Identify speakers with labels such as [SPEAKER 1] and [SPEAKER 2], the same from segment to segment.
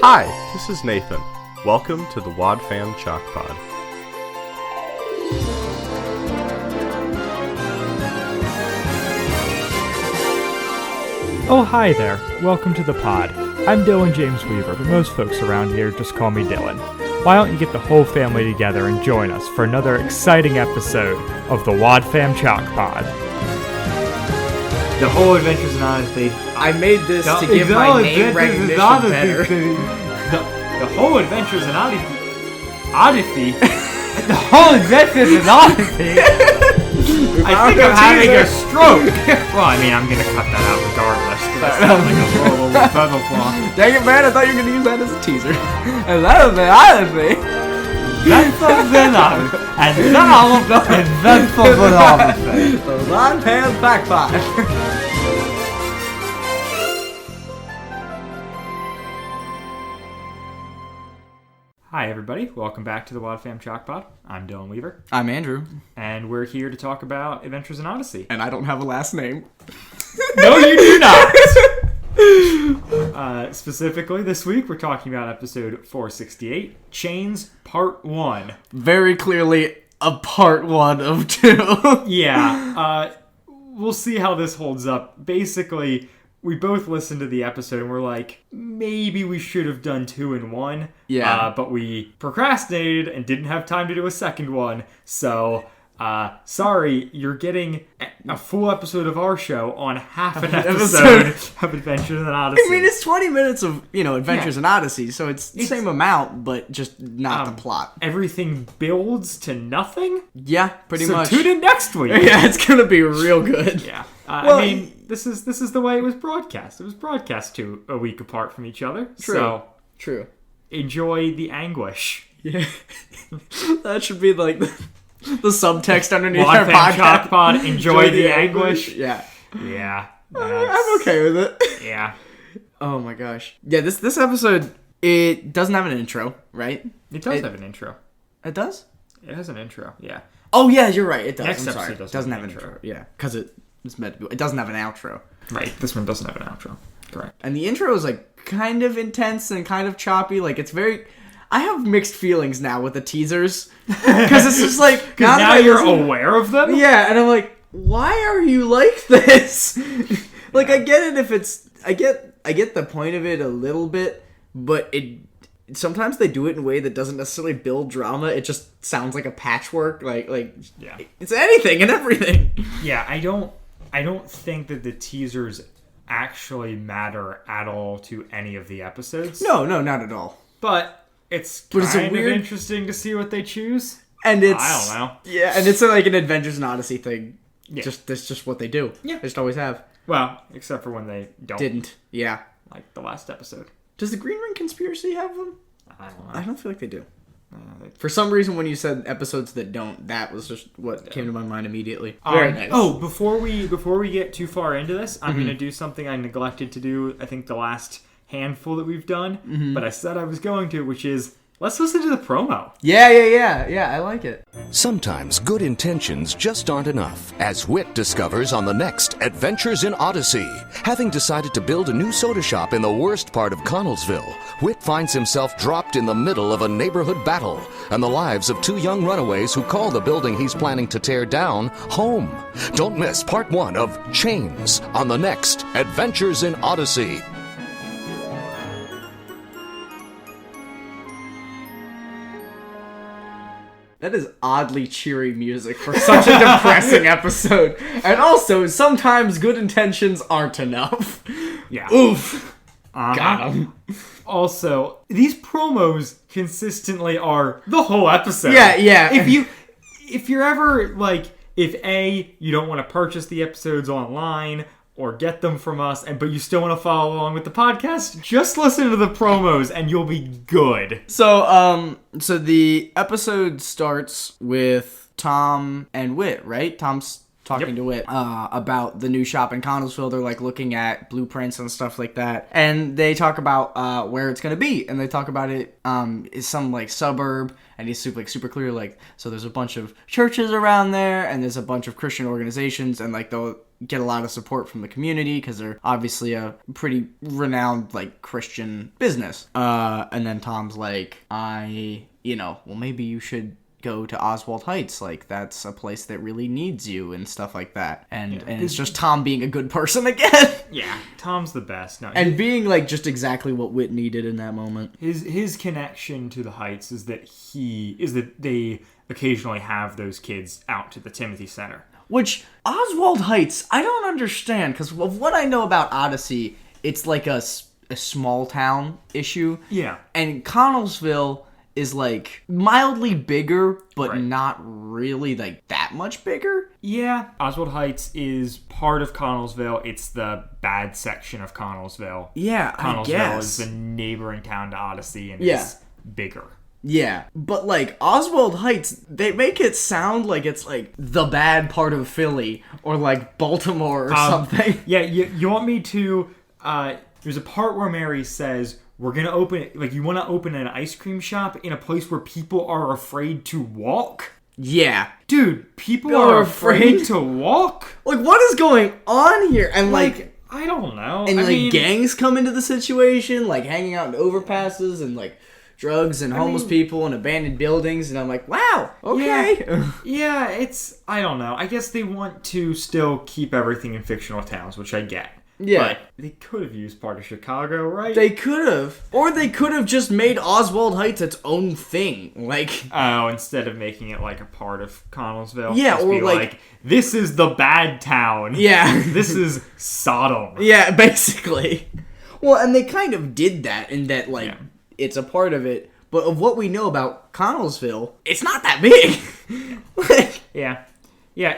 [SPEAKER 1] Hi, this is Nathan. Welcome to the WadFam Chalk Pod.
[SPEAKER 2] Oh, hi there. Welcome to the pod. I'm Dylan James Weaver, but most folks around here just call me Dylan. Why don't you get the whole family together and join us for another exciting episode of the WadFam Chalk Pod.
[SPEAKER 3] The Whole Adventures in Odyssey.
[SPEAKER 4] I made this to give my name recognition better.
[SPEAKER 3] The Whole Adventures in Odyssey. The Whole Adventures in Odyssey. I think I'm having a stroke. Well, I mean, I'm gonna cut that out regardless. That sounds like a horrible puzzle flaw.
[SPEAKER 4] Dang it, man! I thought you were gonna use that as a teaser. And that was the Odyssey.
[SPEAKER 3] Adventures in Odyssey. And now the Adventures in Odyssey.
[SPEAKER 4] The WadFam Backpot.
[SPEAKER 3] Hi, everybody. Welcome back to the WadFam Chalk Pod. I'm Dylan Weaver.
[SPEAKER 4] I'm Andrew.
[SPEAKER 3] And we're here to talk about Adventures in Odyssey.
[SPEAKER 4] And I don't have a last name.
[SPEAKER 3] No, you do not! Specifically, this week, we're talking about episode 468, Chains, Part 1.
[SPEAKER 4] Very clearly a part 1 of 2.
[SPEAKER 3] Yeah, we'll see how this holds up. Basically, we both listened to the episode and we're like, maybe we should have done 2 in 1.
[SPEAKER 4] Yeah.
[SPEAKER 3] But we procrastinated and didn't have time to do a second one. So, sorry, you're getting a full episode of our show on half an episode of Adventures in Odyssey.
[SPEAKER 4] I mean, it's 20 minutes of, Adventures in Odyssey, so it's the same amount, but just not the plot.
[SPEAKER 3] Everything builds to nothing?
[SPEAKER 4] Yeah, pretty much.
[SPEAKER 3] So tune in next week.
[SPEAKER 4] Yeah, it's gonna be real good.
[SPEAKER 3] Yeah. I mean, this is the way it was broadcast. It was broadcast a week apart from each other.
[SPEAKER 4] True.
[SPEAKER 3] So
[SPEAKER 4] True.
[SPEAKER 3] Enjoy the anguish.
[SPEAKER 4] Yeah. That should be like the subtext underneath
[SPEAKER 3] WadFam
[SPEAKER 4] our podcast.
[SPEAKER 3] Chalk Pod, enjoy the anguish.
[SPEAKER 4] Yeah.
[SPEAKER 3] Yeah.
[SPEAKER 4] I'm okay with it.
[SPEAKER 3] Yeah.
[SPEAKER 4] Oh my gosh. Yeah, this episode, it doesn't have an intro, right?
[SPEAKER 3] It does have an intro.
[SPEAKER 4] It does?
[SPEAKER 3] It has an intro, yeah.
[SPEAKER 4] Oh yeah, you're right. It does.
[SPEAKER 3] Next
[SPEAKER 4] I'm
[SPEAKER 3] episode
[SPEAKER 4] sorry.
[SPEAKER 3] doesn't
[SPEAKER 4] have an intro. Yeah, because it's meant to be. It doesn't have an outro.
[SPEAKER 3] Right, this one doesn't have an outro. Correct.
[SPEAKER 4] And the intro is like kind of intense and kind of choppy. Like it's very... I have mixed feelings now with the teasers. Because it's just like...
[SPEAKER 3] Because now you're aware of them?
[SPEAKER 4] Yeah, and I'm like, why are you like this? Like, I get it if it's... I get the point of it a little bit, but it... Sometimes they do it in a way that doesn't necessarily build drama. It just sounds like a patchwork. Like
[SPEAKER 3] yeah.
[SPEAKER 4] It's anything and everything.
[SPEAKER 3] Yeah, I don't think that the teasers actually matter at all to any of the episodes.
[SPEAKER 4] No, not at all.
[SPEAKER 3] But it's kind of interesting to see what they choose.
[SPEAKER 4] And it's...
[SPEAKER 3] I don't know.
[SPEAKER 4] Yeah, and it's like an Adventures in Odyssey thing.
[SPEAKER 3] Yeah.
[SPEAKER 4] That's just what they do.
[SPEAKER 3] Yeah.
[SPEAKER 4] They just always have.
[SPEAKER 3] Well, except for when they don't.
[SPEAKER 4] Didn't. Yeah.
[SPEAKER 3] Like the last episode.
[SPEAKER 4] Does the Green Ring Conspiracy have them?
[SPEAKER 3] I don't know.
[SPEAKER 4] I don't feel like they do. For some reason, when you said episodes that don't, that was just what came to my mind immediately. Very nice.
[SPEAKER 3] Oh, before we get too far into this, I'm going to do something I neglected to do, I think, the last handful that we've done. But I said I was going to, which is, let's listen to the promo.
[SPEAKER 4] Yeah, I like it.
[SPEAKER 5] Sometimes good intentions just aren't enough, as Whit discovers on the next Adventures in Odyssey. Having decided to build a new soda shop in the worst part of Connellsville, Whit finds himself dropped in the middle of a neighborhood battle and the lives of 2 young runaways who call the building he's planning to tear down home. Don't miss part 1 of Chains on the next Adventures in Odyssey.
[SPEAKER 4] That is oddly cheery music for such a depressing episode. And also, sometimes good intentions aren't enough.
[SPEAKER 3] Yeah.
[SPEAKER 4] Oof. Got him.
[SPEAKER 3] Also, these promos consistently are the whole episode.
[SPEAKER 4] Yeah.
[SPEAKER 3] If you're ever, like, if A, you don't want to purchase the episodes online or get them from us, but you still want to follow along with the podcast, just listen to the promos and you'll be good.
[SPEAKER 4] So the episode starts with Tom and Whit, right? Tom's talking to Whit about the new shop in Connellsville. They're like looking at blueprints and stuff like that, and they talk about where it's gonna be, and they talk about it is some like suburb, and he's super clear, like, so there's a bunch of churches around there, and there's a bunch of Christian organizations, and like they'll get a lot of support from the community because they're obviously a pretty renowned like Christian business. And then Tom's like, well, maybe you should go to Oswald Heights, like that's a place that really needs you and stuff like that. And it's just Tom being a good person again.
[SPEAKER 3] Yeah, Tom's the best. No,
[SPEAKER 4] and being like just exactly what Whit needed in that moment.
[SPEAKER 3] His connection to the Heights is that they occasionally have those kids out to the Timothy Center.
[SPEAKER 4] Which Oswald Heights, I don't understand, because of what I know about Odyssey, it's like a small town issue.
[SPEAKER 3] Yeah.
[SPEAKER 4] And Connellsville is like mildly bigger, but not really like that much bigger.
[SPEAKER 3] Yeah. Oswald Heights is part of Connellsville. It's the bad section of Connellsville.
[SPEAKER 4] Yeah,
[SPEAKER 3] Connellsville
[SPEAKER 4] I guess.
[SPEAKER 3] is the neighboring town to Odyssey, and it's bigger.
[SPEAKER 4] Yeah, but like Oswald Heights, they make it sound like it's like the bad part of Philly or like Baltimore or something.
[SPEAKER 3] Yeah, you want me to... there's a part where Mary says, we're going to open... Like, you want to open an ice cream shop in a place where people are afraid to walk?
[SPEAKER 4] Yeah.
[SPEAKER 3] Dude, people are afraid to walk?
[SPEAKER 4] Like, what is going on here? And like
[SPEAKER 3] I don't know.
[SPEAKER 4] And gangs come into the situation, like hanging out in overpasses and like drugs and homeless people and abandoned buildings, and I'm like, wow, okay.
[SPEAKER 3] Yeah, it's, I don't know. I guess they want to still keep everything in fictional towns, which I get.
[SPEAKER 4] Yeah.
[SPEAKER 3] But they could have used part of Chicago, right?
[SPEAKER 4] They could have. Or they could have just made Oswald Heights its own thing. Like,
[SPEAKER 3] oh, instead of making it like a part of Connellsville.
[SPEAKER 4] Yeah,
[SPEAKER 3] just
[SPEAKER 4] or
[SPEAKER 3] be
[SPEAKER 4] like
[SPEAKER 3] this is the bad town.
[SPEAKER 4] Yeah.
[SPEAKER 3] This is Sodom.
[SPEAKER 4] Yeah, basically. Well, and they kind of did that in that, like, it's a part of it. But of what we know about Connellsville, it's not that big.
[SPEAKER 3] Yeah. Yeah,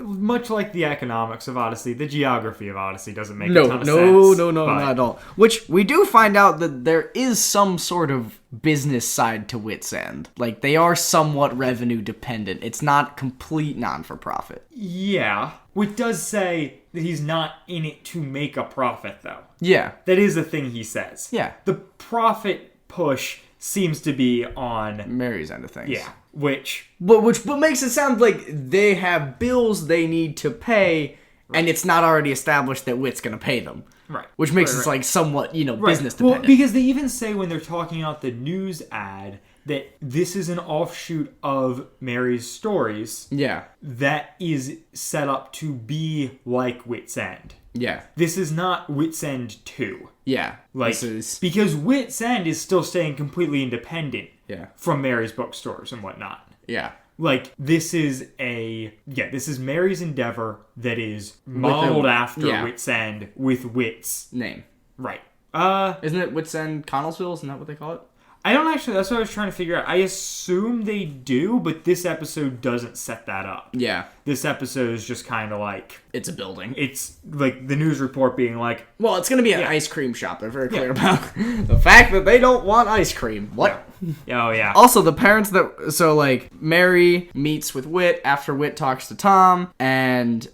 [SPEAKER 3] much like the economics of Odyssey, the geography of Odyssey doesn't make a ton of sense.
[SPEAKER 4] No, not at all. Which we do find out that there is some sort of business side to Whit's End. Like, they are somewhat revenue dependent. It's not complete non-for-profit.
[SPEAKER 3] Yeah. Which does say that he's not in it to make a profit, though.
[SPEAKER 4] Yeah.
[SPEAKER 3] That is a thing he says.
[SPEAKER 4] Yeah.
[SPEAKER 3] The profit push seems to be on
[SPEAKER 4] Mary's end of things.
[SPEAKER 3] Yeah. Which
[SPEAKER 4] makes it sound like they have bills they need to pay, and it's not already established that Whit's going to pay them.
[SPEAKER 3] Right.
[SPEAKER 4] Which makes it like somewhat, business dependent.
[SPEAKER 3] Well, because they even say when they're talking about the news ad that this is an offshoot of Mary's stories.
[SPEAKER 4] Yeah.
[SPEAKER 3] That is set up to be like Whit's End.
[SPEAKER 4] Yeah.
[SPEAKER 3] This is not Whit's End 2.
[SPEAKER 4] Yeah.
[SPEAKER 3] Like, because Whit's End is still staying completely independent from Mary's bookstores and whatnot.
[SPEAKER 4] Yeah.
[SPEAKER 3] Like, this is Mary's endeavor that is modeled after Whit's End with Whit's
[SPEAKER 4] name.
[SPEAKER 3] Right.
[SPEAKER 4] Isn't it Whit's End Connellsville? Isn't that what they call it?
[SPEAKER 3] I don't actually, that's what I was trying to figure out. I assume they do, but this episode doesn't set that up.
[SPEAKER 4] Yeah.
[SPEAKER 3] This episode is just kind of like...
[SPEAKER 4] It's a building.
[SPEAKER 3] It's like the news report being like...
[SPEAKER 4] Well, it's going to be an ice cream shop. They're very clear about the fact that they don't want ice cream. What?
[SPEAKER 3] Yeah. Oh, yeah.
[SPEAKER 4] Also, the parents that... So, like, Mary meets with Whit after Whit talks to Tom, and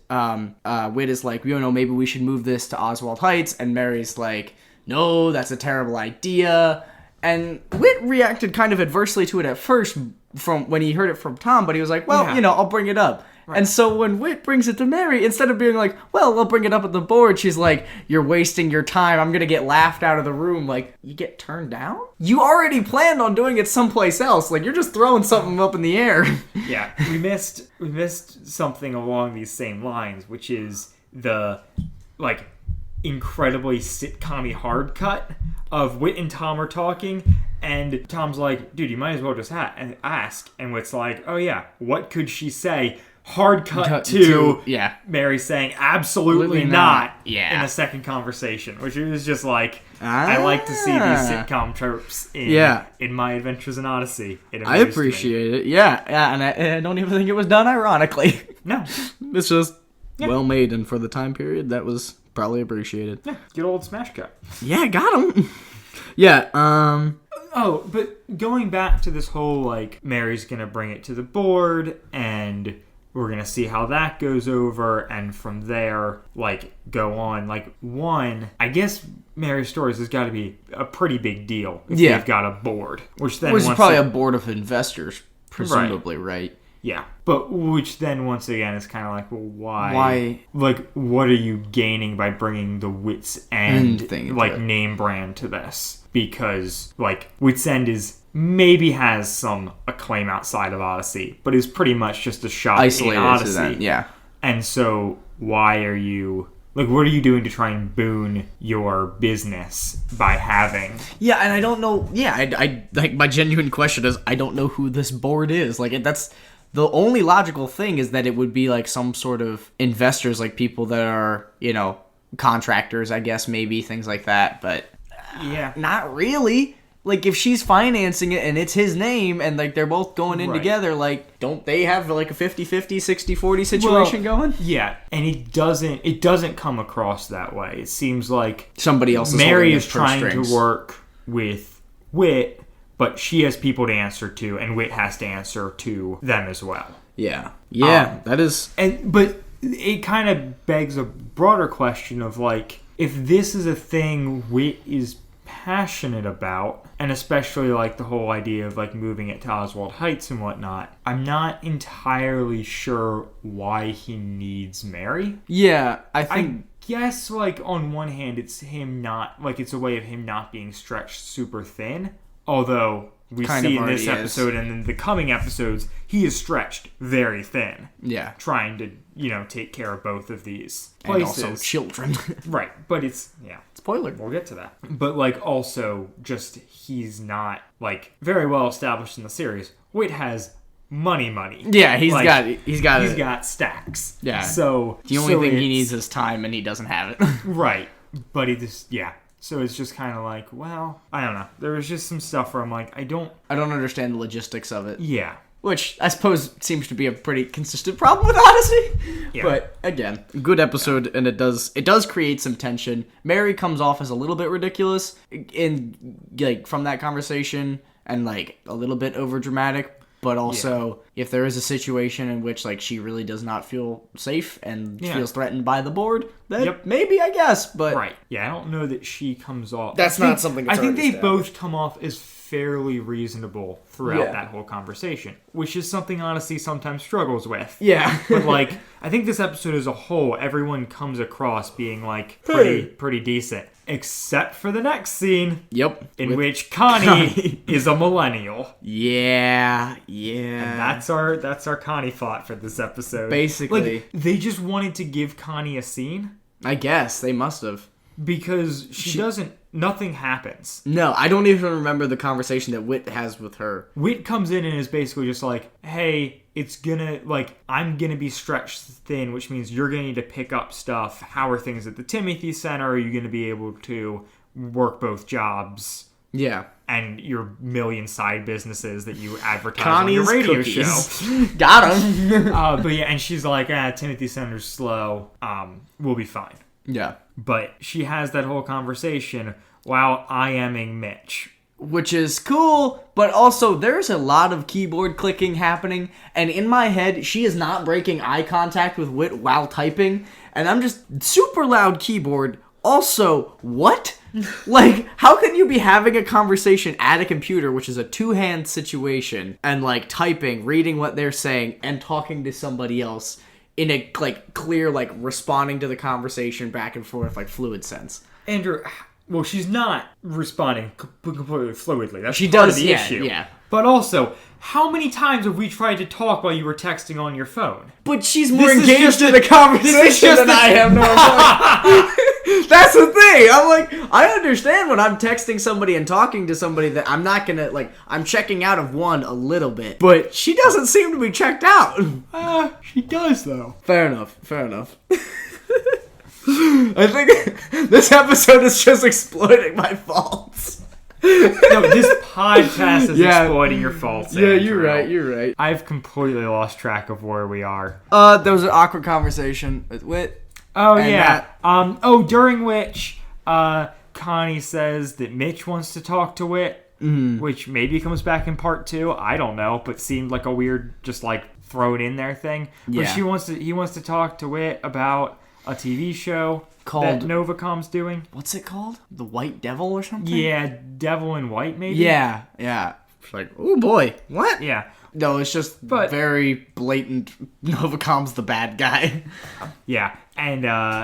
[SPEAKER 4] Whit is like, maybe we should move this to Oswald Heights, and Mary's like, no, that's a terrible idea. And Whit reacted kind of adversely to it at first from when he heard it from Tom, but he was like, well, I'll bring it up. Right. And so when Whit brings it to Mary, instead of being like, well, I'll bring it up at the board, she's like, you're wasting your time. I'm going to get laughed out of the room. Like, you get turned down? You already planned on doing it someplace else. Like, you're just throwing something up in the air.
[SPEAKER 3] Yeah, we missed something along these same lines, which is the, like, incredibly sitcom-y hard cut of Whit and Tom are talking, and Tom's like, dude, you might as well just ask. And Whit's like, oh yeah, what could she say? Hard cut to Mary saying, absolutely not, in a second conversation, which is just like, I like to see these sitcom tropes in My Adventures in Odyssey.
[SPEAKER 4] I appreciate it. Yeah, and I don't even think it was done ironically. No. It's just well made, and for the time period, that was probably appreciated.
[SPEAKER 3] Yeah, good old smash cut.
[SPEAKER 4] Yeah, got him. Yeah,
[SPEAKER 3] Oh, but going back to this whole, like, Mary's gonna bring it to the board, and we're gonna see how that goes over, and from there, like, go on. Like, one, I guess Mary's Stories has got to be a pretty big deal if they've got a board, which then
[SPEAKER 4] Which is probably a board of investors, presumably, right?
[SPEAKER 3] Yeah, but which then once again is kind of like, well, why?
[SPEAKER 4] Why?
[SPEAKER 3] Like, what are you gaining by bringing the Wits End
[SPEAKER 4] thing
[SPEAKER 3] like
[SPEAKER 4] to it.
[SPEAKER 3] name brand to this? Because like Wits End is maybe has some acclaim outside of Odyssey, but is pretty much just a shop
[SPEAKER 4] Isolated
[SPEAKER 3] in Odyssey.
[SPEAKER 4] to that, yeah.
[SPEAKER 3] And so why are you like? What are you doing to try and boon your business by having?
[SPEAKER 4] Yeah, and I don't know. Yeah, I like my genuine question is I don't know who this board is. Like that's the only logical thing is that it would be like some sort of investors, like people that are contractors, I guess maybe things like that. But
[SPEAKER 3] Yeah,
[SPEAKER 4] not really. Like if she's financing it and it's his name and like they're both going in
[SPEAKER 3] Right.
[SPEAKER 4] together, like don't they have like a 50-50, 60-40 situation going?
[SPEAKER 3] Yeah, and it doesn't come across that way. It seems like
[SPEAKER 4] Somebody else is
[SPEAKER 3] Mary
[SPEAKER 4] holding
[SPEAKER 3] is
[SPEAKER 4] the purse
[SPEAKER 3] trying
[SPEAKER 4] strings.
[SPEAKER 3] to work with Wit, but she has people to answer to, and Wit has to answer to them as well.
[SPEAKER 4] Yeah. Yeah, that is
[SPEAKER 3] But it kind of begs a broader question of like, if this is a thing Wit is passionate about, and especially like the whole idea of like moving it to Oswald Heights and whatnot, I'm not entirely sure why he needs Mary.
[SPEAKER 4] Yeah, I think
[SPEAKER 3] I guess, like, on one hand, it's him not, like, it's a way of him not being stretched super thin. Although, we
[SPEAKER 4] Kind
[SPEAKER 3] see
[SPEAKER 4] of
[SPEAKER 3] in this
[SPEAKER 4] already
[SPEAKER 3] episode and in the coming episodes, he is stretched very thin.
[SPEAKER 4] yeah.
[SPEAKER 3] Trying to, take care of both of these
[SPEAKER 4] And
[SPEAKER 3] places.
[SPEAKER 4] also children.
[SPEAKER 3] Right, but it's,
[SPEAKER 4] Spoiler.
[SPEAKER 3] we'll get to that. But, like, also, just, he's not, like, very well established in the series. Wit has money.
[SPEAKER 4] Yeah, he's
[SPEAKER 3] Like,
[SPEAKER 4] got
[SPEAKER 3] stacks.
[SPEAKER 4] Yeah.
[SPEAKER 3] So
[SPEAKER 4] the only thing he
[SPEAKER 3] it's-
[SPEAKER 4] needs is time, and he doesn't have it.
[SPEAKER 3] Right. But it just, So it's just kind of like, well, I don't know. There was just some stuff where I'm like, I don't
[SPEAKER 4] understand the logistics of it,
[SPEAKER 3] Yeah.
[SPEAKER 4] which I suppose seems to be a pretty consistent problem with Odyssey.
[SPEAKER 3] Yeah.
[SPEAKER 4] But again, good episode, and it does create some tension. Mary comes off as a little bit ridiculous in like from that conversation, and like a little bit over dramatic. But also, if there is a situation in which like she really does not feel safe and
[SPEAKER 3] Yeah.
[SPEAKER 4] feels threatened by the board, then
[SPEAKER 3] Yep.
[SPEAKER 4] maybe I guess. But
[SPEAKER 3] Right. Yeah, I don't know that she comes off.
[SPEAKER 4] That's not something that's
[SPEAKER 3] I think
[SPEAKER 4] already
[SPEAKER 3] they both come off as fairly reasonable throughout
[SPEAKER 4] Yeah.
[SPEAKER 3] that whole conversation, which is something Odyssey sometimes struggles with.
[SPEAKER 4] yeah,
[SPEAKER 3] But like, I think this episode as a whole, everyone comes across being like pretty decent, except for the next scene
[SPEAKER 4] yep.
[SPEAKER 3] in
[SPEAKER 4] With-
[SPEAKER 3] which Connie is a millennial.
[SPEAKER 4] yeah.
[SPEAKER 3] And that's our Connie thought for this episode.
[SPEAKER 4] Basically.
[SPEAKER 3] like, they just wanted to give Connie a scene
[SPEAKER 4] I guess they must have.
[SPEAKER 3] because she doesn't. Nothing happens.
[SPEAKER 4] No, I don't even remember the conversation that Wit has with her.
[SPEAKER 3] Wit comes in and is basically just like, "Hey, I'm gonna be stretched thin, which means you're gonna need to pick up stuff. How are things at the Timothy Center? Are you gonna be able to work both jobs?"
[SPEAKER 4] Yeah.
[SPEAKER 3] And your million side businesses that you advertise
[SPEAKER 4] Connie's
[SPEAKER 3] on your radio
[SPEAKER 4] cookies.
[SPEAKER 3] show.
[SPEAKER 4] Got him.
[SPEAKER 3] But yeah, and she's like, Timothy Center's slow. We'll be fine.
[SPEAKER 4] Yeah.
[SPEAKER 3] But she has that whole conversation while IMing Mitch.
[SPEAKER 4] Which is cool, but also there's a lot of keyboard clicking happening, and in my head, she is not breaking eye contact with Wit while typing, and I'm just super loud keyboard. Also, what? Like, how can you be having a conversation at a computer, which is a two-hand situation, and like typing, reading what they're saying, and talking to somebody else in a like clear, like responding to the conversation back and forth, like fluid sense?
[SPEAKER 3] Andrew, well, she's not responding completely fluidly. That's
[SPEAKER 4] She
[SPEAKER 3] part
[SPEAKER 4] does,
[SPEAKER 3] of the
[SPEAKER 4] yeah,
[SPEAKER 3] issue.
[SPEAKER 4] yeah.
[SPEAKER 3] But also, how many times have we tried to talk while you were texting on your phone?
[SPEAKER 4] But she's more
[SPEAKER 3] This is
[SPEAKER 4] engaged
[SPEAKER 3] just
[SPEAKER 4] in
[SPEAKER 3] a-
[SPEAKER 4] the conversation
[SPEAKER 3] just
[SPEAKER 4] than
[SPEAKER 3] a-
[SPEAKER 4] I am normally. That's the thing. I'm like, I understand when I'm texting somebody and talking to somebody that I'm not gonna, like, I'm checking out of one a little bit. But she doesn't seem to be checked out.
[SPEAKER 3] She does, though.
[SPEAKER 4] Fair enough. I think this episode is just exploiting my faults.
[SPEAKER 3] No, this podcast is
[SPEAKER 4] Yeah.
[SPEAKER 3] exploiting your faults.
[SPEAKER 4] Yeah,
[SPEAKER 3] Andrew.
[SPEAKER 4] you're right.
[SPEAKER 3] I've completely lost track of where we are.
[SPEAKER 4] There was an awkward conversation with Wit.
[SPEAKER 3] Oh,
[SPEAKER 4] And
[SPEAKER 3] yeah. During which Connie says that Mitch wants to talk to Wit, which maybe comes back in part 2. I don't know, but seemed like a weird, just like throw it in there thing.
[SPEAKER 4] Yeah.
[SPEAKER 3] But he wants to talk to Wit about a TV show
[SPEAKER 4] Called-
[SPEAKER 3] that Novacom's doing.
[SPEAKER 4] What's it called? The White Devil or something?
[SPEAKER 3] Yeah, Devil in White, maybe?
[SPEAKER 4] Yeah. It's like, oh boy, what?
[SPEAKER 3] Yeah.
[SPEAKER 4] No, it's just very blatant. Novacom's the bad guy.
[SPEAKER 3] Yeah. And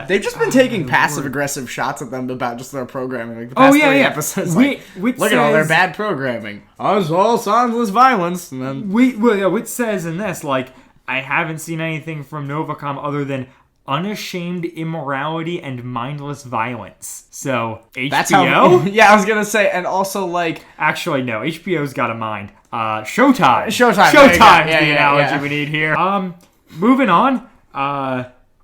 [SPEAKER 4] They've just been taking passive-aggressive shots at them about just their programming. Like the past 3 episodes. Like,
[SPEAKER 3] Wit
[SPEAKER 4] look at all their
[SPEAKER 3] says-
[SPEAKER 4] bad programming. All soundless violence. And then
[SPEAKER 3] Wit says in this, like, I haven't seen anything from Novacom other than unashamed immorality and mindless violence. So, HBO?
[SPEAKER 4] that's how. Yeah, I was gonna say, and also like.
[SPEAKER 3] Actually, no. HBO's got a mind. Showtime.
[SPEAKER 4] Showtime.
[SPEAKER 3] Showtime's
[SPEAKER 4] Yeah,
[SPEAKER 3] the analogy
[SPEAKER 4] yeah.
[SPEAKER 3] we need here. Moving on.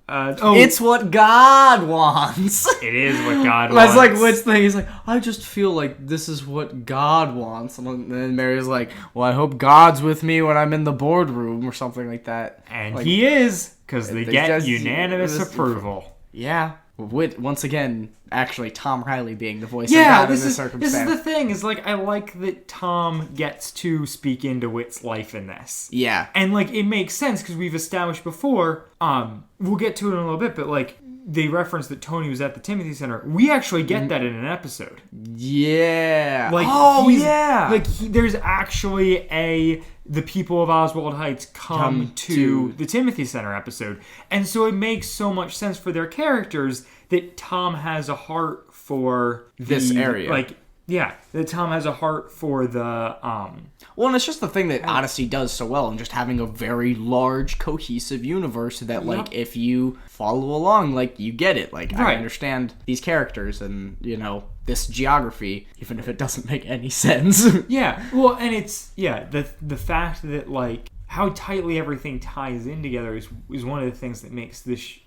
[SPEAKER 4] It's what God wants.
[SPEAKER 3] It is what God wants.
[SPEAKER 4] That's like Wit's thing. He's like, I just feel like this is what God wants. And then Mary's like, well, I hope God's with me when I'm in the boardroom or something like that.
[SPEAKER 3] And
[SPEAKER 4] like,
[SPEAKER 3] he is, because they
[SPEAKER 4] they
[SPEAKER 3] get
[SPEAKER 4] just-
[SPEAKER 3] unanimous approval.
[SPEAKER 4] Yeah. Wit, once again, actually Tom Riley being the voice of
[SPEAKER 3] Yeah,
[SPEAKER 4] God in
[SPEAKER 3] this
[SPEAKER 4] this
[SPEAKER 3] is
[SPEAKER 4] circumstance.
[SPEAKER 3] the thing. Is like I like that Tom gets to speak into Wit's life in this.
[SPEAKER 4] Yeah.
[SPEAKER 3] And like it makes sense because we've established before. We'll get to it in a little bit, but like they referenced that Tony was at the Timothy Center. We actually get that in an episode.
[SPEAKER 4] Yeah.
[SPEAKER 3] Like there's actually the people of Oswald Heights come to the Timothy Center episode. And so it makes so much sense for their characters that Tom has a heart for
[SPEAKER 4] This area.
[SPEAKER 3] Like, yeah, that Tom has a heart for the,
[SPEAKER 4] Well, and it's just the thing that Odyssey does so well, and just having a very large, cohesive universe that, like, if you follow along, like, you get it. Like, I
[SPEAKER 3] Right.
[SPEAKER 4] understand these characters and, you know, this geography, even if it doesn't make any sense.
[SPEAKER 3] yeah, well, and it's, the fact that, like, how tightly everything ties in together is one of the things that makes this,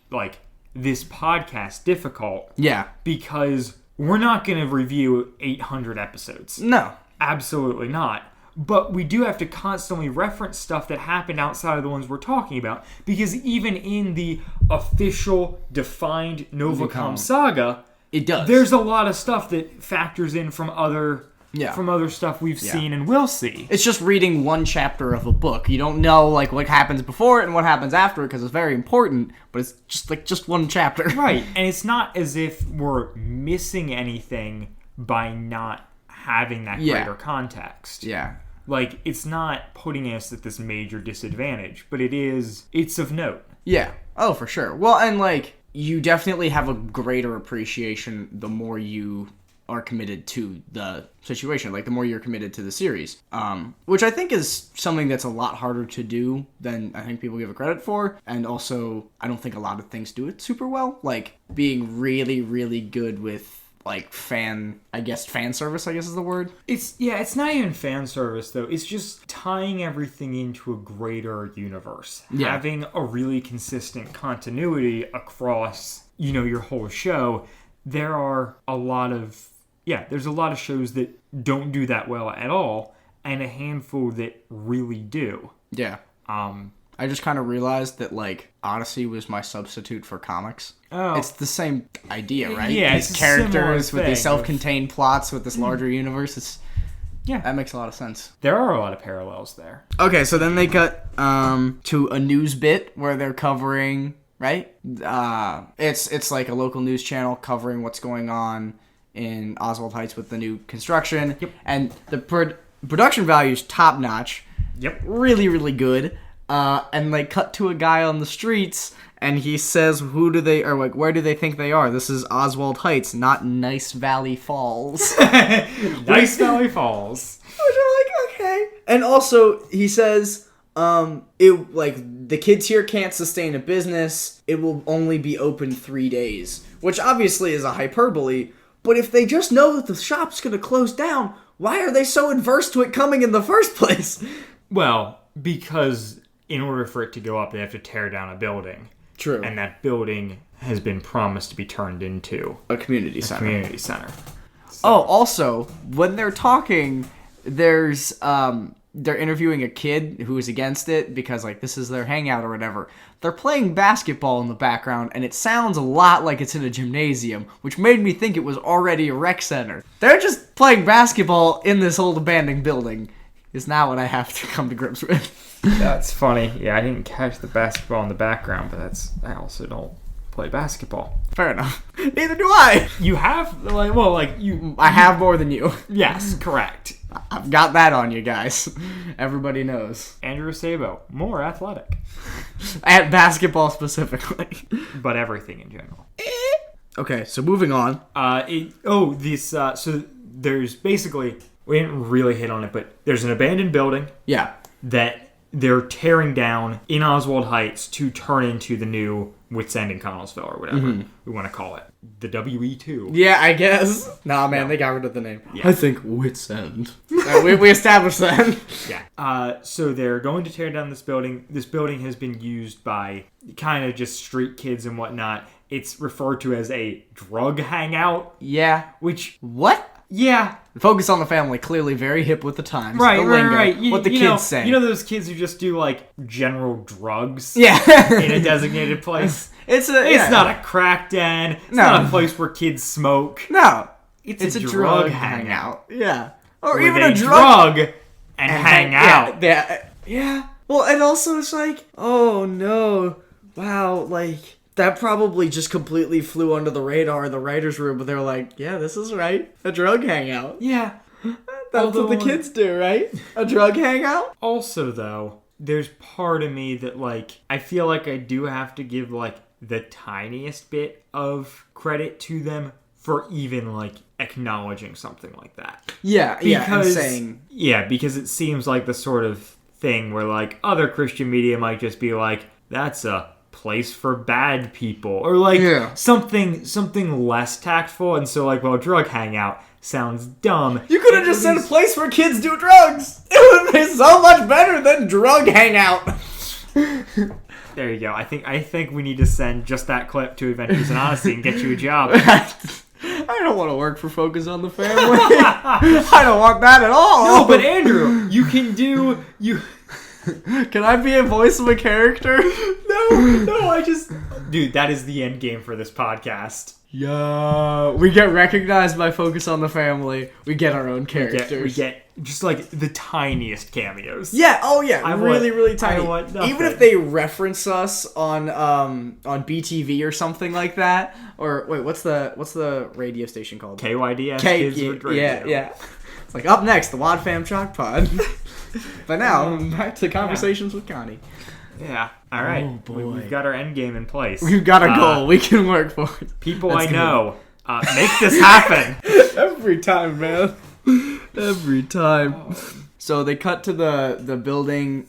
[SPEAKER 3] this podcast difficult.
[SPEAKER 4] Yeah.
[SPEAKER 3] Because we're not going to review 800 episodes.
[SPEAKER 4] No.
[SPEAKER 3] Absolutely not. But we do have to constantly reference stuff that happened outside of the ones we're talking about. Because even in the official, defined Novacom saga,
[SPEAKER 4] It does.
[SPEAKER 3] there's a lot of stuff that factors in from other
[SPEAKER 4] Yeah.
[SPEAKER 3] stuff we've seen and will see.
[SPEAKER 4] It's just reading one chapter of a book. You don't know, like, what happens before it and what happens after it, because it's very important, but it's just one chapter.
[SPEAKER 3] Right. And it's not as if we're missing anything by not having that greater context.
[SPEAKER 4] Yeah.
[SPEAKER 3] Like, it's not putting us at this major disadvantage, but it's of note.
[SPEAKER 4] Yeah. Oh, for sure. Well, and, like, you definitely have a greater appreciation the more you are committed to the situation, like the more you're committed to the series, which I think is something that's a lot harder to do than I think people give it credit for. And also, I don't think a lot of things do it super well, like being really, really good with like fan service, I guess is the word.
[SPEAKER 3] It's not even fan service though. It's just tying everything into a greater universe.
[SPEAKER 4] Yeah.
[SPEAKER 3] Having a really consistent continuity across, your whole show. There are a lot of there's a lot of shows that don't do that well at all, and a handful that really do.
[SPEAKER 4] Yeah. I just kind of realized that, like, Odyssey was my substitute for comics.
[SPEAKER 3] Oh.
[SPEAKER 4] It's the same idea, right?
[SPEAKER 3] Yeah,
[SPEAKER 4] These
[SPEAKER 3] it's a similar
[SPEAKER 4] characters with these
[SPEAKER 3] thing
[SPEAKER 4] self-contained plots with this larger universe.
[SPEAKER 3] Yeah.
[SPEAKER 4] That makes a lot of sense.
[SPEAKER 3] There are a lot of parallels there.
[SPEAKER 4] Okay, so then they cut to a news bit where they're covering, right? It's like a local news channel covering what's going on in Oswald Heights with the new construction.
[SPEAKER 3] Yep.
[SPEAKER 4] And the production value is top-notch.
[SPEAKER 3] Yep.
[SPEAKER 4] Really, really good. And they cut to a guy on the streets, and he says, where do they think they are? This is Oswald Heights, not Nice Valley Falls.
[SPEAKER 3] Nice Valley Falls.
[SPEAKER 4] Which I'm like, okay. And also, he says, the kids here can't sustain a business. It will only be open 3 days. Which obviously is a hyperbole, but if they just know that the shop's gonna close down, why are they so adverse to it coming in the first place?
[SPEAKER 3] Well, because in order for it to go up, they have to tear down a building.
[SPEAKER 4] True.
[SPEAKER 3] And that building has been promised to be turned into
[SPEAKER 4] A community center.
[SPEAKER 3] community center.
[SPEAKER 4] Oh, also, when they're talking, there's, they're interviewing a kid who is against it because, like, this is their hangout or whatever. They're playing basketball in the background, and it sounds a lot like it's in a gymnasium, which made me think it was already a rec center. They're just playing basketball in this old abandoned building. is now what I have to come to grips with.
[SPEAKER 3] That's funny. Yeah, I didn't catch the basketball in the background, but I also don't play basketball.
[SPEAKER 4] Fair enough. Neither do I.
[SPEAKER 3] You have, you...
[SPEAKER 4] I have more than you.
[SPEAKER 3] Yes, correct.
[SPEAKER 4] I've got that on you guys. Everybody knows.
[SPEAKER 3] Andrew Sabo, more athletic.
[SPEAKER 4] At basketball specifically.
[SPEAKER 3] But everything in general.
[SPEAKER 4] Okay, so moving on.
[SPEAKER 3] So there's basically, we didn't really hit on it, but there's an abandoned building.
[SPEAKER 4] Yeah.
[SPEAKER 3] That they're tearing down in Oswald Heights to turn into the new Wits End in Connellsville, or whatever we want to call it. The WE2.
[SPEAKER 4] Yeah, I guess. Nah, man, they got rid of the name.
[SPEAKER 3] Yeah.
[SPEAKER 4] I think Wits End. We established that.
[SPEAKER 3] Yeah. So they're going to tear down this building. This building has been used by kind of just street kids and whatnot. It's referred to as a drug hangout.
[SPEAKER 4] Yeah.
[SPEAKER 3] Which...
[SPEAKER 4] What?
[SPEAKER 3] Yeah.
[SPEAKER 4] Focus on the Family, clearly very hip with the times.
[SPEAKER 3] Right,
[SPEAKER 4] the lingo,
[SPEAKER 3] right.
[SPEAKER 4] What the kids say.
[SPEAKER 3] You know those kids who just do, general drugs?
[SPEAKER 4] Yeah.
[SPEAKER 3] In a designated place?
[SPEAKER 4] It's
[SPEAKER 3] not a crack den. It's not a place where kids smoke.
[SPEAKER 4] No.
[SPEAKER 3] It's a drug hangout.
[SPEAKER 4] Yeah. Or
[SPEAKER 3] Where
[SPEAKER 4] even
[SPEAKER 3] they
[SPEAKER 4] a drug
[SPEAKER 3] and hang out.
[SPEAKER 4] Yeah. Well, and also it's like, oh no. Wow, that probably just completely flew under the radar in the writer's room, but they're like, yeah, this is right. A drug hangout.
[SPEAKER 3] Yeah.
[SPEAKER 4] That's what the kids do, right? A drug hangout?
[SPEAKER 3] Also, though, there's part of me that, I feel like I do have to give, the tiniest bit of credit to them for even, acknowledging something like that.
[SPEAKER 4] Yeah, and saying...
[SPEAKER 3] Yeah, because it seems like the sort of thing where, other Christian media might just be like, that's a place for bad people, or something less tactful, and so drug hangout sounds dumb.
[SPEAKER 4] You could have just said a place where kids do drugs. It would be so much better than drug hangout.
[SPEAKER 3] There you go. I think we need to send just that clip to Adventures in Odyssey and get you a job.
[SPEAKER 4] I don't want to work for Focus on the Family. I don't want that at all.
[SPEAKER 3] No, but Andrew, you can do you.
[SPEAKER 4] Can I be a voice of a character?
[SPEAKER 3] No, Dude, that is the end game for this podcast.
[SPEAKER 4] Yeah, we get recognized by Focus on the Family. We get our own characters.
[SPEAKER 3] We get just the tiniest cameos.
[SPEAKER 4] Yeah, really tiny.
[SPEAKER 3] Even
[SPEAKER 4] if they reference us on BTV or something like that, or wait, what's the radio station called?
[SPEAKER 3] KYDS Kids with Radio.
[SPEAKER 4] Yeah. It's up next, the Wad Fam Chalk Pod. But now, back to Conversations with Connie.
[SPEAKER 3] Yeah. All right.
[SPEAKER 4] Oh, boy.
[SPEAKER 3] We've got our end game in place.
[SPEAKER 4] We've got a goal. We can work for it.
[SPEAKER 3] People I know. Make this happen.
[SPEAKER 4] Every time, man. Every time. So they cut to the building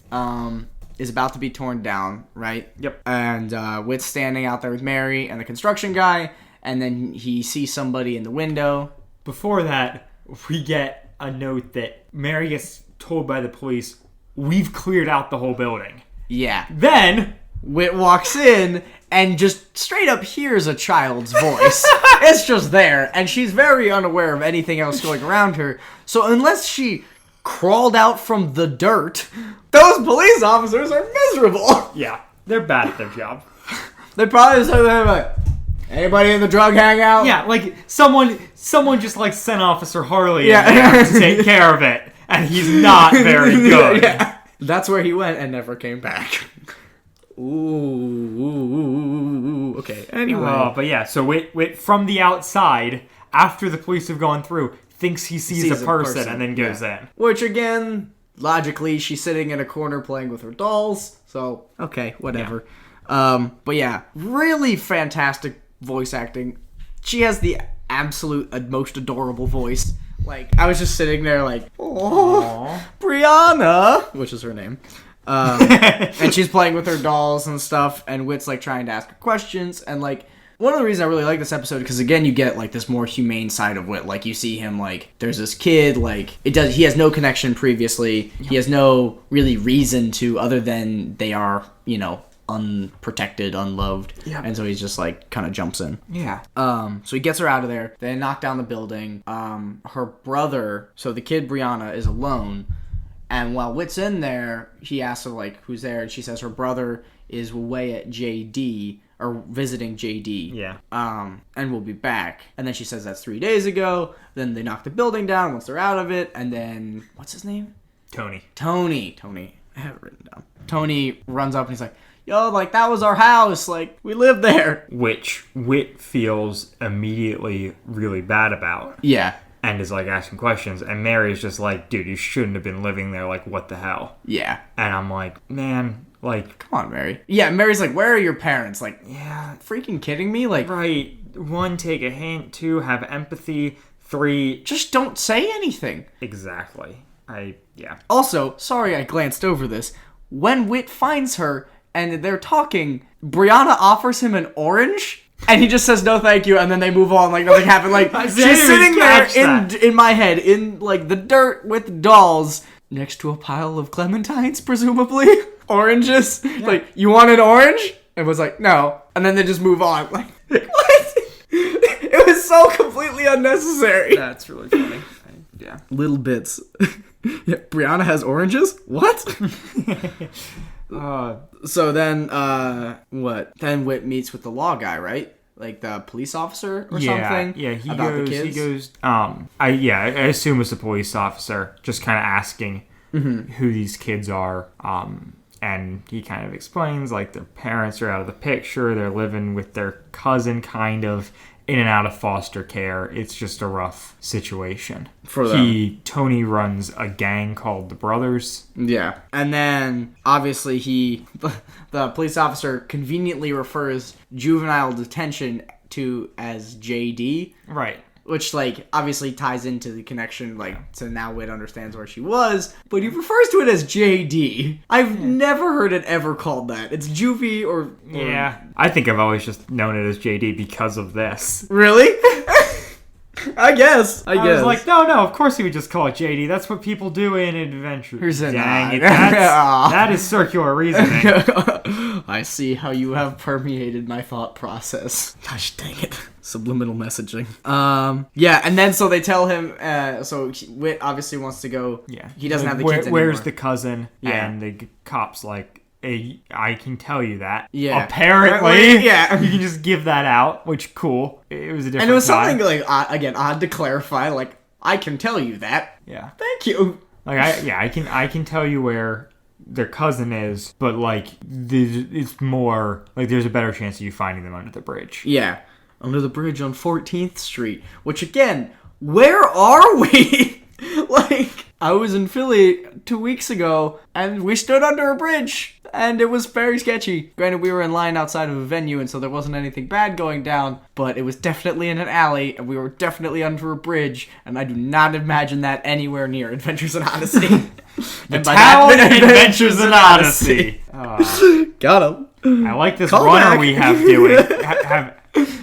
[SPEAKER 4] is about to be torn down, right?
[SPEAKER 3] Yep.
[SPEAKER 4] And Whit's standing out there with Mary and the construction guy, and then he sees somebody in the window.
[SPEAKER 3] Before that, we get a note that Mary gets told by the police, we've cleared out the whole building.
[SPEAKER 4] Yeah.
[SPEAKER 3] Then
[SPEAKER 4] Whit walks in and just straight up hears a child's voice. It's just there, and she's very unaware of anything else going around her. So unless she crawled out from the dirt, those police officers are miserable.
[SPEAKER 3] Yeah, they're bad at their job.
[SPEAKER 4] They probably say like, anybody in the drug hangout?
[SPEAKER 3] Yeah, someone just sent Officer Harley in there to take care of it, and he's not very good.
[SPEAKER 4] Yeah. That's where he went and never came back. Ooh. Okay, anyway.
[SPEAKER 3] But yeah, so Whit from the outside, after the police have gone through, thinks he sees a person and then goes in.
[SPEAKER 4] Which, again, logically, she's sitting in a corner playing with her dolls. So, okay, whatever. Yeah. But yeah, really fantastic voice acting. She has the absolute most adorable voice. I was just sitting there oh, Brianna, which is her name. And she's playing with her dolls and stuff, and Whit's trying to ask her questions, and one of the reasons I really like this episode, because again, you get this more humane side of Whit. You see him there's this kid, he has no connection previously. Yep. He has no really reason to, other than they are, unprotected, unloved. Yeah. And so he's just kind of jumps in.
[SPEAKER 3] Yeah.
[SPEAKER 4] So he gets her out of there. They knock down the building. Her brother, so the kid Brianna, is alone. And while Whit's in there, he asks her who's there, and she says her brother is away at JD, or visiting JD.
[SPEAKER 3] Yeah.
[SPEAKER 4] And we'll be back. And then she says that's 3 days ago. Then they knock the building down once they're out of it. And then, what's his name?
[SPEAKER 1] Tony.
[SPEAKER 4] Tony, I have it written down. Tony runs up and he's like, yo, like, that was our house. Like, we lived there.
[SPEAKER 3] Which Whit feels immediately really bad about.
[SPEAKER 4] Yeah.
[SPEAKER 3] And is like asking questions. And Mary's just like, dude, you shouldn't have been living there. Like, what the hell?
[SPEAKER 4] Yeah.
[SPEAKER 3] And I'm like, man, like...
[SPEAKER 4] Come on, Mary. Yeah, Mary's like, where are your parents? Like,
[SPEAKER 3] Yeah.
[SPEAKER 4] freaking kidding me? Like,
[SPEAKER 3] Right. 1, take a hint. 2, have empathy. 3...
[SPEAKER 4] just don't say anything.
[SPEAKER 3] Exactly. Yeah.
[SPEAKER 4] Also, sorry I glanced over this. When Whit finds her and they're talking, Brianna offers him an orange, and he just says no thank you, and then they move on like nothing happened. Like,
[SPEAKER 3] didn't
[SPEAKER 4] she's
[SPEAKER 3] even
[SPEAKER 4] sitting there
[SPEAKER 3] catch
[SPEAKER 4] in my head, in, like, the dirt with dolls, next to a pile of clementines, presumably. Oranges. Like, you want an orange? And was like, no. And then they just move on. Like, what? It was so completely unnecessary.
[SPEAKER 3] That's really funny. Yeah.
[SPEAKER 4] Little bits. Yeah, Brianna has oranges? What? So then, what? Then Whit meets with the law guy, right? Like the police officer or something?
[SPEAKER 3] Yeah, he
[SPEAKER 4] about
[SPEAKER 3] goes,
[SPEAKER 4] the kids?
[SPEAKER 3] I assume it's a police officer, just kind of asking who these kids are. And he kind of explains, like, their parents are out of the picture, they're living with their cousin, kind of, in and out of foster care. It's just a rough situation.
[SPEAKER 4] For them.
[SPEAKER 3] Tony runs a gang called the Brothers.
[SPEAKER 4] Yeah. And then, obviously, the police officer conveniently refers juvenile detention to as JD.
[SPEAKER 3] Right.
[SPEAKER 4] Which, like, obviously ties into the connection, like, so now Whit understands where she was, but he refers to it as JD. I've never heard it ever called that. It's juvie or...
[SPEAKER 3] Yeah. I think I've always just known it as JD because of this.
[SPEAKER 4] Really? I guess.
[SPEAKER 3] I was like, no, of course he would just call it JD. That's what people do in Adventures.
[SPEAKER 4] Dang
[SPEAKER 3] it. That is circular reasoning.
[SPEAKER 4] I see how you have permeated my thought process. Gosh dang it. Subliminal messaging. Yeah, and then so they tell him, so Whit obviously wants to go.
[SPEAKER 3] Yeah.
[SPEAKER 4] He doesn't have the kids anymore.
[SPEAKER 3] Where's the cousin?
[SPEAKER 4] Yeah.
[SPEAKER 3] And the cop's like, hey, I can tell you that.
[SPEAKER 4] Yeah.
[SPEAKER 3] Apparently.
[SPEAKER 4] Yeah.
[SPEAKER 3] You can just give that out, which, cool. It was a different
[SPEAKER 4] And it was
[SPEAKER 3] time.
[SPEAKER 4] something, like, again, odd to clarify, like, I can tell you that.
[SPEAKER 3] Yeah.
[SPEAKER 4] Thank you.
[SPEAKER 3] Like, I can tell you where their cousin is, but, like, it's more, like, there's a better chance of you finding them under the bridge.
[SPEAKER 4] Yeah. Under the bridge on 14th Street. Which, again, where are we? Like, I was in Philly 2 weeks ago, and we stood under a bridge, and it was very sketchy. Granted, we were in line outside of a venue, and so there wasn't anything bad going down, but it was definitely in an alley, and we were definitely under a bridge, and I do not imagine that anywhere near Adventures in Odyssey.
[SPEAKER 3] The town Adventures in Odyssey.
[SPEAKER 4] Got him.
[SPEAKER 3] I like this
[SPEAKER 4] Call
[SPEAKER 3] runner
[SPEAKER 4] back.
[SPEAKER 3] we have doing.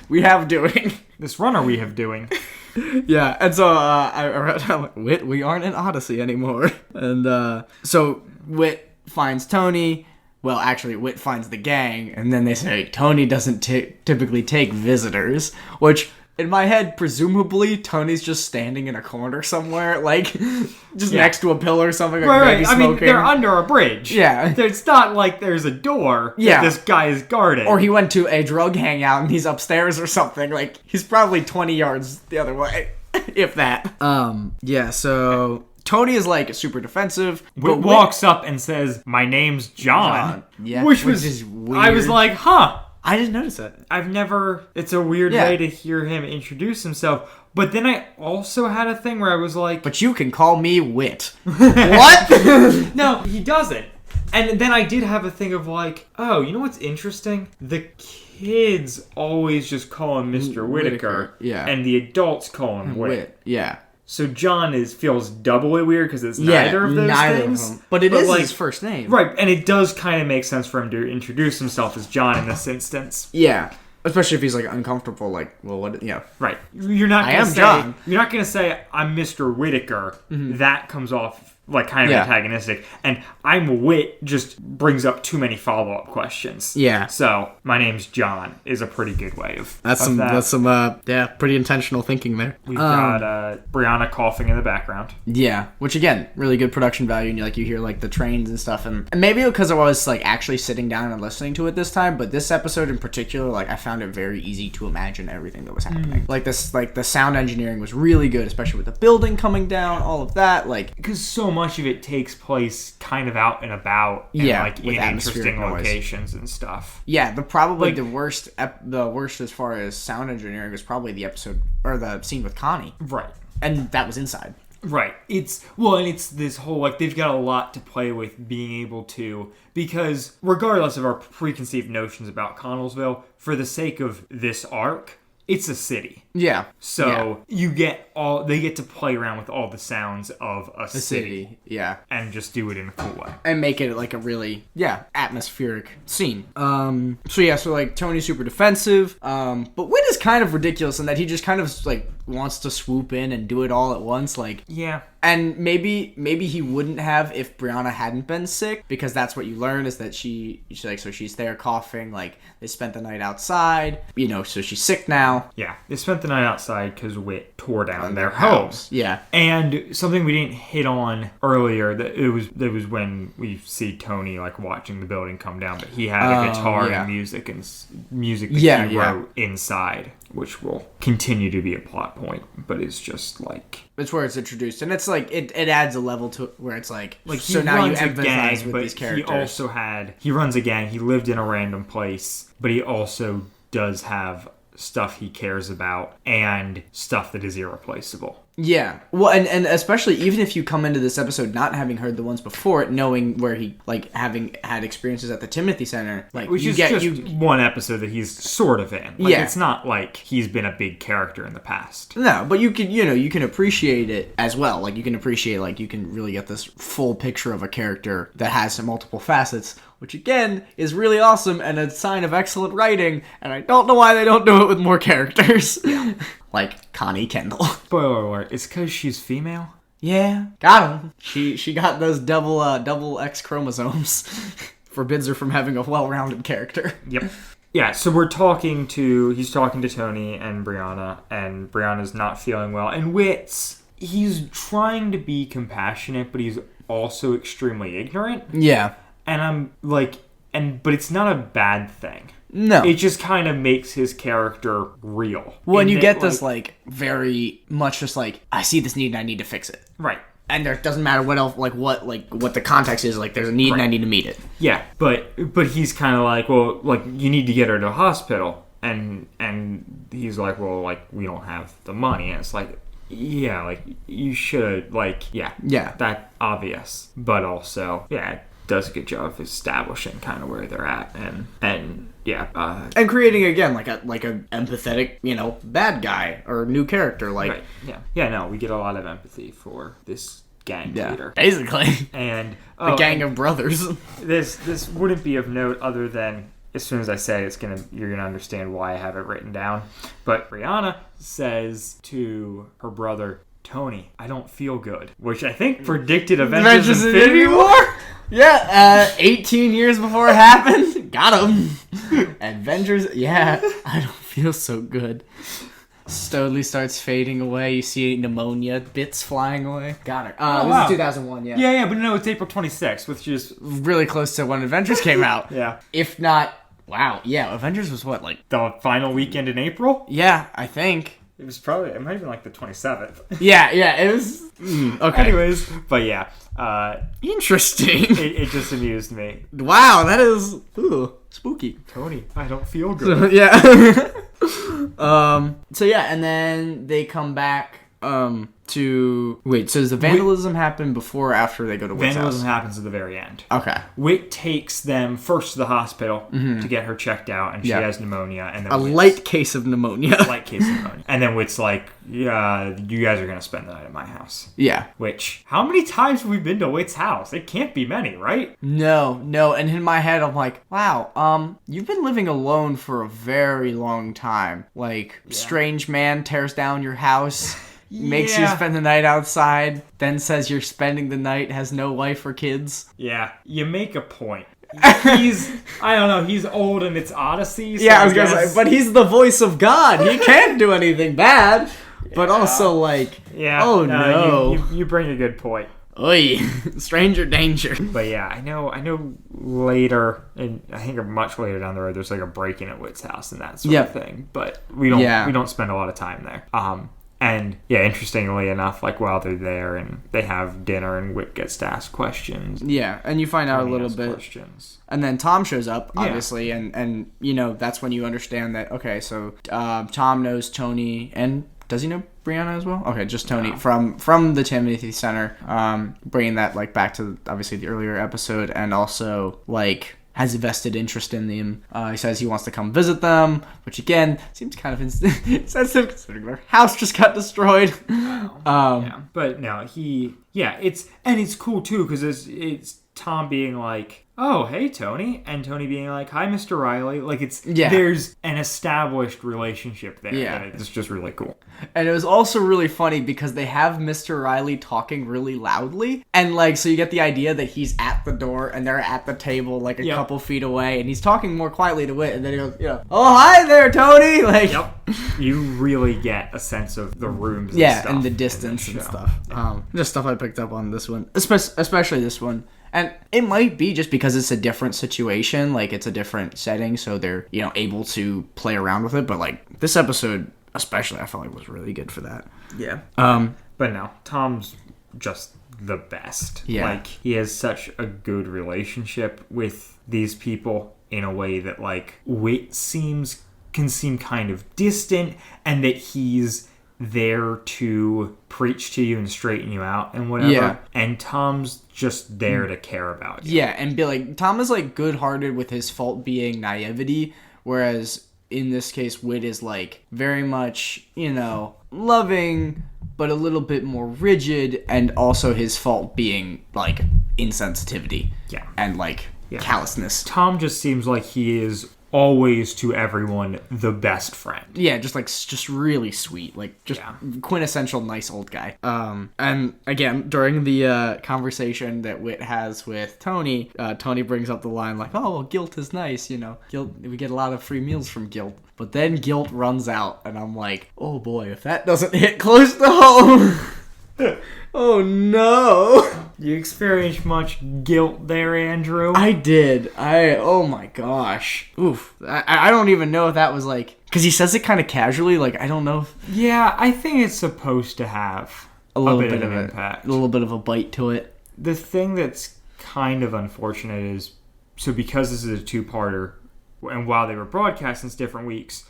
[SPEAKER 4] We have doing.
[SPEAKER 3] This runner we have doing.
[SPEAKER 4] Yeah, and so I'm like, Whit, we aren't in Odyssey anymore. And so Whit finds Tony. Well, actually, Whit finds the gang, and then they say Tony doesn't typically take visitors, which, in my head, presumably Tony's just standing in a corner somewhere, like, just next to a pillar or something, like maybe
[SPEAKER 3] Right. I
[SPEAKER 4] smoking.
[SPEAKER 3] mean, they're under a bridge.
[SPEAKER 4] Yeah.
[SPEAKER 3] It's not like there's a door
[SPEAKER 4] Yeah.
[SPEAKER 3] that this guy is guarding.
[SPEAKER 4] Or he went to a drug hangout and he's upstairs or something. Like, he's probably 20 yards the other way, if that. Yeah, so Tony is, like, super defensive.
[SPEAKER 3] Whit walks up and says, "My name's John."
[SPEAKER 4] Yeah,
[SPEAKER 3] which
[SPEAKER 4] which is
[SPEAKER 3] is
[SPEAKER 4] weird.
[SPEAKER 3] I was like, huh.
[SPEAKER 4] I didn't notice that.
[SPEAKER 3] It's a weird
[SPEAKER 4] Yeah.
[SPEAKER 3] way to hear him introduce himself. But then I also had a thing where I was like,
[SPEAKER 4] But you can call me Whit. What?
[SPEAKER 3] no, he doesn't. And then I did have a thing of like, oh, you know what's interesting? The kids always just call him Mr. Whitaker.
[SPEAKER 4] Yeah.
[SPEAKER 3] And the adults call him Whit.
[SPEAKER 4] Yeah.
[SPEAKER 3] So John feels doubly weird because it's neither of those things.
[SPEAKER 4] Of them. But it is
[SPEAKER 3] like,
[SPEAKER 4] his first name.
[SPEAKER 3] Right, and it does kind of make sense for him to introduce himself as John in this instance.
[SPEAKER 4] Yeah. Especially if he's, like, uncomfortable, like, well, what, yeah.
[SPEAKER 3] Right. You're not
[SPEAKER 4] I
[SPEAKER 3] gonna
[SPEAKER 4] am
[SPEAKER 3] say,
[SPEAKER 4] John.
[SPEAKER 3] You're not going to say, I'm Mr. Whitaker. That comes off, like, kind of
[SPEAKER 4] Yeah.
[SPEAKER 3] antagonistic. And I'm Whit just brings up too many follow-up questions.
[SPEAKER 4] Yeah.
[SPEAKER 3] So, my name's John is a pretty good way of
[SPEAKER 4] That's
[SPEAKER 3] of that.
[SPEAKER 4] some pretty intentional thinking there.
[SPEAKER 3] We've got Brianna coughing in the background.
[SPEAKER 4] Yeah, which again, really good production value, and you hear like the trains and stuff, and maybe because I was like actually sitting down and listening to it this time, but this episode in particular, like I found it very easy to imagine everything that was happening. Like the sound engineering was really good, especially with the building coming down, all of that, like
[SPEAKER 3] Because so much much of it takes place kind of out and about, and
[SPEAKER 4] Yeah,
[SPEAKER 3] like
[SPEAKER 4] with
[SPEAKER 3] in
[SPEAKER 4] atmospheric
[SPEAKER 3] interesting
[SPEAKER 4] noise.
[SPEAKER 3] locations and stuff.
[SPEAKER 4] Yeah,
[SPEAKER 3] Like-
[SPEAKER 4] the worst as far as sound engineering was probably the episode or the scene with Connie,
[SPEAKER 3] Right.
[SPEAKER 4] and that was inside.
[SPEAKER 3] Right. It's this whole, like, they've got a lot to play with being able to, because regardless of our preconceived notions about Connellsville, for the sake of this arc, it's a city.
[SPEAKER 4] Yeah.
[SPEAKER 3] So they get to play around with all the sounds of a
[SPEAKER 4] the
[SPEAKER 3] city
[SPEAKER 4] city. Yeah.
[SPEAKER 3] and just do it in a cool way.
[SPEAKER 4] And make it like a really atmospheric scene. So like Tony's super defensive, but Whit is kind of ridiculous in that he just kind of like wants to swoop in and do it all at once, like.
[SPEAKER 3] Yeah.
[SPEAKER 4] And maybe he wouldn't have if Brianna hadn't been sick, because that's what you learn is that she's there coughing, like they spent the night outside, so she's sick now.
[SPEAKER 3] Yeah. They spent the night outside because Whit tore down their house.
[SPEAKER 4] Yeah.
[SPEAKER 3] And something we didn't hit on earlier, that it was when we see Tony like watching the building come down, but he had a guitar
[SPEAKER 4] yeah.
[SPEAKER 3] and music that
[SPEAKER 4] Yeah,
[SPEAKER 3] he
[SPEAKER 4] yeah.
[SPEAKER 3] wrote inside, which will continue to be a plot point, but it's just like
[SPEAKER 4] It's where it's introduced, and it's like it adds a level to it where it's like
[SPEAKER 3] he
[SPEAKER 4] so now you
[SPEAKER 3] runs a
[SPEAKER 4] empathize
[SPEAKER 3] gang,
[SPEAKER 4] with
[SPEAKER 3] but
[SPEAKER 4] these characters.
[SPEAKER 3] he runs a gang. He lived in a random place, but he also does have stuff he cares about and stuff that is irreplaceable.
[SPEAKER 4] Yeah. Well, and especially even if you come into this episode not having heard the ones before it, knowing where he, like, having had experiences at the Timothy Center, like,
[SPEAKER 3] Which
[SPEAKER 4] you
[SPEAKER 3] is
[SPEAKER 4] get
[SPEAKER 3] just
[SPEAKER 4] you.
[SPEAKER 3] one episode that he's sort of in. Like,
[SPEAKER 4] Yeah.
[SPEAKER 3] it's not like he's been a big character in the past.
[SPEAKER 4] No, but you can appreciate it as well. Like, you can appreciate, like, you can really get this full picture of a character that has some multiple facets, which again is really awesome and a sign of excellent writing. And I don't know why they don't do it with more characters, like Connie Kendall.
[SPEAKER 3] Spoiler alert, it's because she's female?
[SPEAKER 4] Yeah, got him. She got those double X chromosomes. Forbids her from having a well-rounded character.
[SPEAKER 3] Yep. Yeah, so he's talking to Tony and Brianna's not feeling well. And he's trying to be compassionate, but he's also extremely ignorant.
[SPEAKER 4] Yeah.
[SPEAKER 3] And I'm like, but it's not a bad thing.
[SPEAKER 4] No.
[SPEAKER 3] It just kind of makes his character real.
[SPEAKER 4] When you
[SPEAKER 3] And
[SPEAKER 4] get
[SPEAKER 3] it,
[SPEAKER 4] this, like, very much just like, I see this need and I need to fix it.
[SPEAKER 3] Right.
[SPEAKER 4] And there doesn't matter what else, what the context is, like, there's a need and I need to meet it.
[SPEAKER 3] Yeah, but he's kind of like, well, like, you need to get her to the hospital. And he's like, well, like, we don't have the money. And it's like, yeah, like, you should, like, yeah.
[SPEAKER 4] Yeah.
[SPEAKER 3] That's obvious. But also, yeah, it does a good job of establishing kind of where they're at. And yeah.
[SPEAKER 4] And creating, again, like a empathetic, bad guy or new character. Like,
[SPEAKER 3] right, yeah. Yeah, no, we get a lot of empathy for this gang leader.
[SPEAKER 4] basically.
[SPEAKER 3] And
[SPEAKER 4] The gang of brothers.
[SPEAKER 3] This wouldn't be of note other than as soon as I say it, you're gonna understand why I have it written down. But Brianna says to her brother Tony, "I don't feel good," which I think predicted Avengers Infinity War.
[SPEAKER 4] Yeah, 18 years before it happened. Got him. Avengers, yeah, I don't feel so good. Slowly starts fading away. You see pneumonia bits flying away. Got it. This is 2001, yeah.
[SPEAKER 3] Yeah, but no, it's April 26th, which is
[SPEAKER 4] Really close to when Avengers came out.
[SPEAKER 3] yeah,
[SPEAKER 4] If not, wow, yeah, Avengers was what, like...
[SPEAKER 3] the final weekend in April.
[SPEAKER 4] Yeah, I think.
[SPEAKER 3] It might have been like the 27th.
[SPEAKER 4] Yeah, it was... okay.
[SPEAKER 3] Anyways, but yeah,
[SPEAKER 4] Interesting.
[SPEAKER 3] it just amused me.
[SPEAKER 4] Wow, that is... Ooh, spooky.
[SPEAKER 3] Tony, I don't feel good.
[SPEAKER 4] Yeah. So yeah, and then they come back to wait, so does the vandalism happen before or after they go to Whit's
[SPEAKER 3] Vandalism
[SPEAKER 4] house?
[SPEAKER 3] happens at the very end.
[SPEAKER 4] Okay.
[SPEAKER 3] Whit takes them first to the hospital to get her checked out, and she
[SPEAKER 4] Yeah.
[SPEAKER 3] has pneumonia. And then
[SPEAKER 4] A light case of pneumonia.
[SPEAKER 3] light case of pneumonia. And then Whit's like, "Yeah, you guys are gonna spend the night at my house."
[SPEAKER 4] Yeah.
[SPEAKER 3] Which, how many times have we been to Whit's house? It can't be many, right?
[SPEAKER 4] No, and in my head I'm like, wow, you've been living alone for a very long time. Like, strange man tears down your house, makes you
[SPEAKER 3] Yeah.
[SPEAKER 4] spend the night outside, then says you're spending the night, has no wife or kids.
[SPEAKER 3] Yeah, you make a point. I don't know, he's old and it's Odyssey. So
[SPEAKER 4] Yeah, I was gonna
[SPEAKER 3] guess-
[SPEAKER 4] say, but he's the voice of God. He can't do anything bad. But also, like,
[SPEAKER 3] yeah.
[SPEAKER 4] oh no.
[SPEAKER 3] You bring a good point.
[SPEAKER 4] Oy, stranger danger.
[SPEAKER 3] But yeah, I know later, and I think much later down the road, there's like a break-in at Whit's house and that sort of thing. But we don't spend a lot of time there. And yeah, interestingly enough, like while they're there and they have dinner and Whit gets to ask questions.
[SPEAKER 4] Yeah, and you find out a
[SPEAKER 3] Tony
[SPEAKER 4] little
[SPEAKER 3] asks
[SPEAKER 4] bit.
[SPEAKER 3] questions.
[SPEAKER 4] And then Tom shows up,
[SPEAKER 3] Yeah.
[SPEAKER 4] obviously, and you know, that's when you understand that, okay, so Tom knows Tony, and does he know Brianna as well? Okay, just Tony from the Timothy Center, bringing that, like, back to, obviously, the earlier episode, and also, like, has a vested interest in them. He says he wants to come visit them, which, again, seems kind of insensitive, considering their house just got destroyed.
[SPEAKER 3] Yeah, but no, it's cool, too, because it's Tom being like, oh, hey, Tony, and Tony being like, hi, Mr. Riley. Like, there's an established relationship there.
[SPEAKER 4] Yeah.
[SPEAKER 3] And it's just really cool.
[SPEAKER 4] And it was also really funny because they have Mr. Riley talking really loudly. And, like, so you get the idea that he's at the door and they're at the table, like, a couple feet away. And he's talking more quietly to Whit. And then he goes, oh, hi there, Tony! Like,
[SPEAKER 3] Yep. You really get a sense of the rooms
[SPEAKER 4] yeah,
[SPEAKER 3] stuff
[SPEAKER 4] and the
[SPEAKER 3] in
[SPEAKER 4] distance
[SPEAKER 3] this
[SPEAKER 4] and
[SPEAKER 3] show.
[SPEAKER 4] stuff. Just stuff I picked up on this one. Especially this one. And it might be just because it's a different situation, like it's a different setting, so they're, able to play around with it. But, like, this episode, especially, I felt like was really good for that.
[SPEAKER 3] Yeah. But no, Tom's just the best.
[SPEAKER 4] Yeah.
[SPEAKER 3] Like, he has such a good relationship with these people in a way that, like, Whit can seem kind of distant, and that he's there to preach to you and straighten you out and whatever.
[SPEAKER 4] Yeah.
[SPEAKER 3] And Tom's just there to care about you.
[SPEAKER 4] Yeah, and be like, Tom is, like, good-hearted with his fault being naivety, whereas in this case, Whit is, like, very much, loving, but a little bit more rigid, and also his fault being, like, insensitivity.
[SPEAKER 3] Yeah.
[SPEAKER 4] And, like, callousness.
[SPEAKER 3] Tom just seems like he is always to everyone the best friend.
[SPEAKER 4] Yeah, just really sweet, like, just quintessential nice old guy. And again, during the conversation that Whit has with Tony, Tony brings up the line like, "Oh, well, guilt is nice, Guilt, we get a lot of free meals from guilt." But then guilt runs out, and I'm like, oh boy, if that doesn't hit close to home. Oh no.
[SPEAKER 3] You experienced much guilt there, Andrew?
[SPEAKER 4] I did. Oh my gosh. Oof. I don't even know if that was like, because he says it kind of casually, like, I don't know if
[SPEAKER 3] Yeah, I think it's supposed to have
[SPEAKER 4] a little
[SPEAKER 3] bit
[SPEAKER 4] bit
[SPEAKER 3] of
[SPEAKER 4] of
[SPEAKER 3] impact.
[SPEAKER 4] a little bit of a bite to it.
[SPEAKER 3] The thing that's kind of unfortunate is, so because this is a two-parter, and while they were broadcasting different weeks,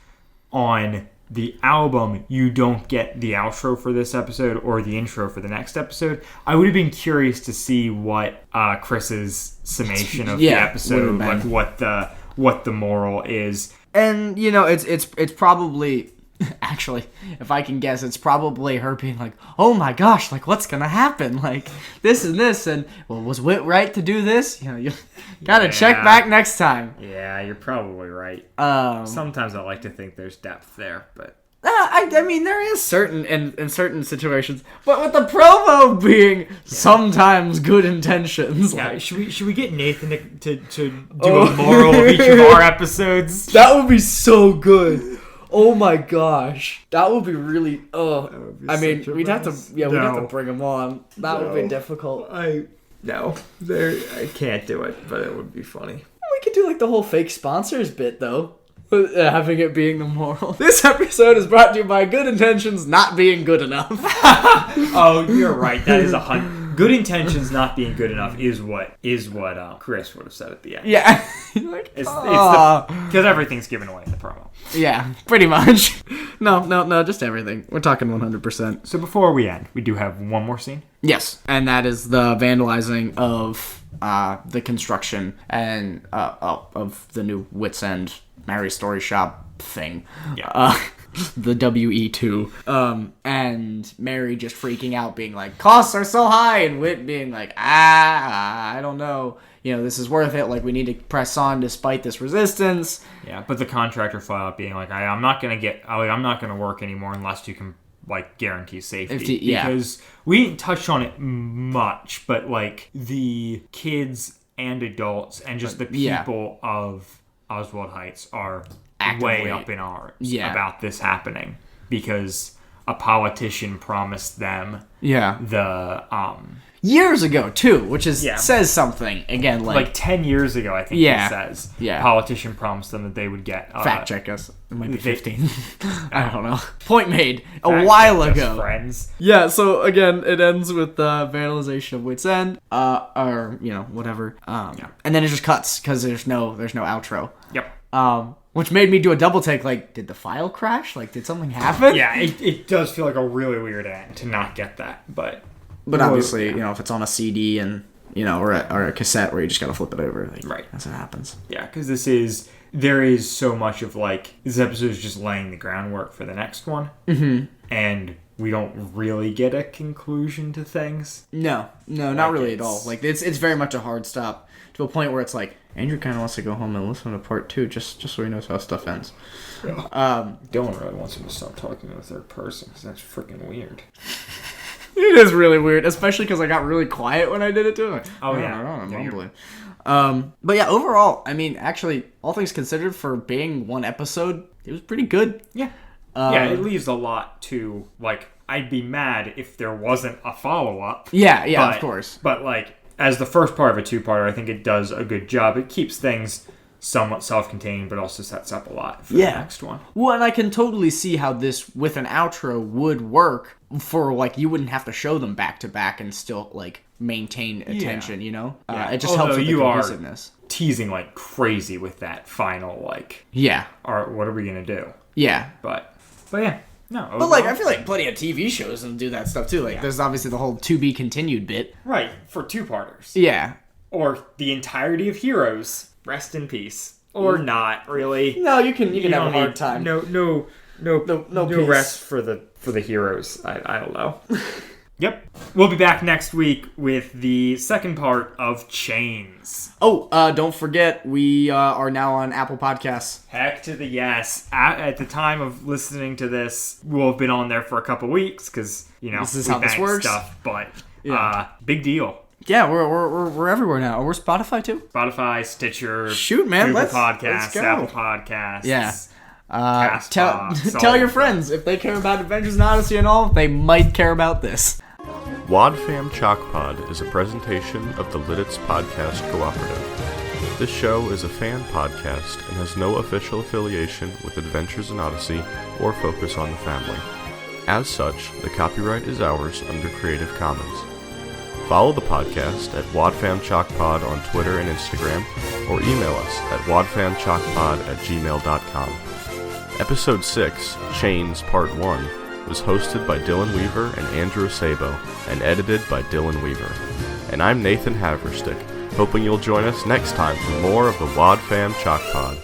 [SPEAKER 3] on the album, you don't get the outro for this episode or the intro for the next episode. I would have been curious to see what Chris's summation of the episode, like what the moral is.
[SPEAKER 4] And it's probably, actually, if I can guess, it's probably her being like, oh my gosh, like, what's gonna happen? Like, this and this, and, well, was Whit right to do this? You gotta check back next time.
[SPEAKER 3] Yeah, you're probably right. Sometimes I like to think there's depth there, but
[SPEAKER 4] I mean, there is certain in certain situations, but with the promo being sometimes good intentions.
[SPEAKER 3] yeah, should we get Nathan to do a moral of each of our episodes?
[SPEAKER 4] That would be so good. Oh my gosh, that would be really. I mean, we'd have to bring him on. That would be difficult.
[SPEAKER 3] I can't do it, but it would be funny.
[SPEAKER 4] We could do like the whole fake sponsors bit though. Having it being the moral. This episode is brought to you by good intentions not being good enough.
[SPEAKER 3] Oh, you're right. That is good intentions not being good enough is what Chris would have said at the end.
[SPEAKER 4] Yeah. Like,
[SPEAKER 3] it's because everything's given away in the promo.
[SPEAKER 4] Yeah, pretty much. No, just everything. We're talking 100%.
[SPEAKER 3] So before we end, we do have one more scene.
[SPEAKER 4] Yes, and that is the vandalizing of the construction and of the new Wits End Mary Story Shop thing.
[SPEAKER 3] Yeah.
[SPEAKER 4] The WE2. And Mary just freaking out, being like, costs are so high, and Whit being like, I don't know. This is worth it. Like, we need to press on despite this resistance.
[SPEAKER 3] Yeah, but the contractor flat out being like, I'm not gonna work anymore unless you can, like, guarantee safety. Because we didn't touch on it much, but, like, the kids and adults and just the people of Oswald Heights are actively way up in arms about this happening, because a politician promised them
[SPEAKER 4] Yeah.
[SPEAKER 3] the
[SPEAKER 4] Years ago, too, which is
[SPEAKER 3] Yeah.
[SPEAKER 4] says something. Again,
[SPEAKER 3] like 10 years ago, I think
[SPEAKER 4] Yeah.
[SPEAKER 3] he says.
[SPEAKER 4] Yeah.
[SPEAKER 3] Politician promised them that they would get
[SPEAKER 4] fact check us. It might be
[SPEAKER 3] they-
[SPEAKER 4] 15. I don't know. Point made a
[SPEAKER 3] fact
[SPEAKER 4] while
[SPEAKER 3] check us,
[SPEAKER 4] ago.
[SPEAKER 3] friends.
[SPEAKER 4] Yeah, so again, it ends with the vandalization of Wits End, or whatever. And then it just cuts because there's no outro.
[SPEAKER 3] Yep.
[SPEAKER 4] Which made me do a double take. Like, did the file crash? Like, did something happen?
[SPEAKER 3] Yeah, it does feel like a really weird end to not get that, but
[SPEAKER 4] obviously, if it's on a CD and or a cassette where you just gotta flip it over, like,
[SPEAKER 3] Right.
[SPEAKER 4] that's what happens.
[SPEAKER 3] yeah, because there is so much of like this episode is just laying the groundwork for the next one, and we don't really get a conclusion to things.
[SPEAKER 4] No, not
[SPEAKER 3] Like,
[SPEAKER 4] really at
[SPEAKER 3] it's-
[SPEAKER 4] all. Like, it's very much a hard stop to a point where it's like Andrew kind of wants to go home and listen to part 2 just so he knows how stuff ends.
[SPEAKER 3] Dylan really wants him to stop talking in the third person because that's freaking weird.
[SPEAKER 4] It is really weird, especially because I got really quiet when I did it too. Like,
[SPEAKER 3] Oh, yeah.
[SPEAKER 4] I'm
[SPEAKER 3] Yeah,
[SPEAKER 4] mumbling. But yeah, overall, I mean, actually, all things considered, for being one episode, it was pretty good.
[SPEAKER 3] Yeah. Yeah, it leaves a lot to, like, I'd be mad if there wasn't a follow-up.
[SPEAKER 4] Yeah,
[SPEAKER 3] but,
[SPEAKER 4] of course.
[SPEAKER 3] But, like, as the first part of a two-parter, I think it does a good job. It keeps things somewhat self-contained, but also sets up a lot for the next one.
[SPEAKER 4] Well, and I can totally see how this, with an outro, would work for, like, you wouldn't have to show them back-to-back and still, like, maintain attention,
[SPEAKER 3] Yeah.
[SPEAKER 4] It just helps with the cohesiveness.
[SPEAKER 3] Teasing like crazy with that final, like,
[SPEAKER 4] Yeah.
[SPEAKER 3] what are we going to do?
[SPEAKER 4] Yeah.
[SPEAKER 3] But yeah. No.
[SPEAKER 4] But, like, I feel like plenty of TV shows will do that stuff, too. Like, there's obviously the whole to-be-continued bit.
[SPEAKER 3] Right, for two-parters.
[SPEAKER 4] Yeah.
[SPEAKER 3] Or the entirety of Heroes. Rest in peace. Or not, really.
[SPEAKER 4] No, you can have a
[SPEAKER 3] don't
[SPEAKER 4] hard
[SPEAKER 3] need-
[SPEAKER 4] time.
[SPEAKER 3] No
[SPEAKER 4] peace.
[SPEAKER 3] rest for the heroes. I don't know. Yep. We'll be back next week with the second part of Chains.
[SPEAKER 4] Oh, don't forget, we are now on Apple Podcasts.
[SPEAKER 3] Heck to the yes. At the time of listening to this, we'll have been on there for a couple weeks because,
[SPEAKER 4] This is
[SPEAKER 3] we
[SPEAKER 4] how this
[SPEAKER 3] bank
[SPEAKER 4] works.
[SPEAKER 3] stuff. But
[SPEAKER 4] Yeah.
[SPEAKER 3] big deal.
[SPEAKER 4] Yeah, we're everywhere now. We're Spotify, too.
[SPEAKER 3] Spotify, Stitcher,
[SPEAKER 4] Shoot, man,
[SPEAKER 3] Google
[SPEAKER 4] let's
[SPEAKER 3] Podcasts,
[SPEAKER 4] go.
[SPEAKER 3] Apple Podcasts.
[SPEAKER 4] Yeah.
[SPEAKER 3] Castbox,
[SPEAKER 4] Tell
[SPEAKER 3] all
[SPEAKER 4] your
[SPEAKER 3] of
[SPEAKER 4] friends. If they care about Adventures in Odyssey and all, they might care about this.
[SPEAKER 1] WadFam Chalk Pod is a presentation of the Lidditz Podcast Cooperative. This show is a fan podcast and has no official affiliation with Adventures in Odyssey or focus on the family. As such, the copyright is ours under Creative Commons. Follow the podcast at WadFamChalkPod on Twitter and Instagram, or email us at wadfamchalkpod@gmail.com. Episode 6, Chains Part 1, was hosted by Dylan Weaver and Andrew Sabo, and edited by Dylan Weaver. And I'm Nathan Haverstick, hoping you'll join us next time for more of the WadFam Chalk Pod.